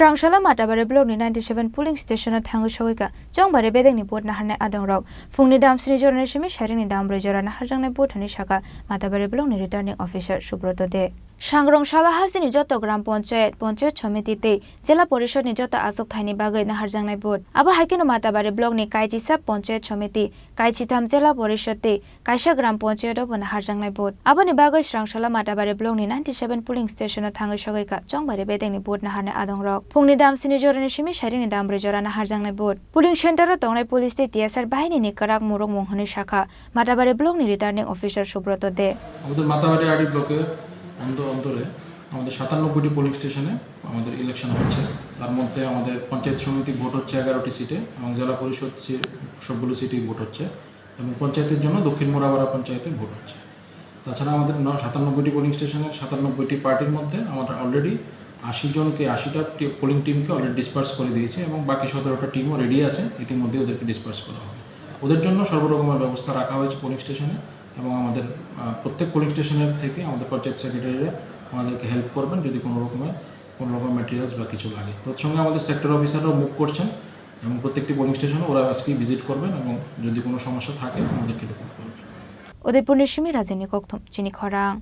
Srangsalo Matabari Blockni 97 polling StationoThangwi SogwikhaChongbari BedekniVote NaharnaiAdongrok Fungni damsini jorane shimi sharing ni dambre jora NaharnaiAdongrok thani shaka Matabari Blockni returning officer Subroto de Srangsalo hasini joto gram panchayat samiti jela porishod ni jota asok thaini bagai NaharnaiAdongrok aba haikino Matabari Blockni kaiji sab panchayat samiti kaiji tham jela porishod te kaisa gram panchayat obo NaharnaiAdongrok aboni bagai Srangsalo Matabari Blockni 97 polling StationoThangwi SogwikhaChongbari BedekniVote NaharnaiAdongrok Fungni damsini jorane shimi sharing ni dambre jora NaharnaiAdongrok polling center tongnai police te TSR bahini ni karak murok monghani shakha Matabari Blockni returning officer Subroto de আমাদের মাতাবাড়ি আড়ি ব্লকে অন্তরে আমাদের 97টি polling স্টেশনে আমাদের election হচ্ছে তার মধ্যে আমাদের পঞ্চায়েত সমিতি ভোট হচ্ছে 11টি সিটে এবং জেলা পরিষদ সবগুলো সিটেই ভোট হচ্ছে এবং পঞ্চায়েতের জন্য দক্ষিণ মোরাবাড়া পঞ্চায়েতে ভোট হচ্ছে তাছাড়া আমাদের 97টি পোলিং স্টেশনের 97টি পার্টির মধ্যে আমরা অলরেডি 80টা পোলিং টিমকে অলরেডি ডিসপার্স করে দিয়েছে এবং বাকি 17টা টিমও রেডি আছে ইতিমধ্যে ওদেরকে ডিসপার্স করা হবে ওদের জন্য সর্বরকমের ব্যবস্থা রাখা হয়েছে পোলিং স্টেশনে এবং আমাদের প্রত্যেক পোলিং স্টেশনের থেকে আমাদের পঞ্চায়েত সেক্রেটারিরা আমাদেরকে হেল্প করবেন যদি কোনো রকম ম্যাটেরিয়ালস বা কিছু লাগে তৎসঙ্গে আমাদের সেক্টর অফিসাররাও মুভ করছেন এবং প্রত্যেকটি পোলিং স্টেশনে ওরা আজকে ভিজিট করবেন এবং যদি কোনো সমস্যা থাকে আমাদেরকে রিপোর্ট করবেন উদয়পুর নিশিমি রাজনী কক্থম চিনি খরাং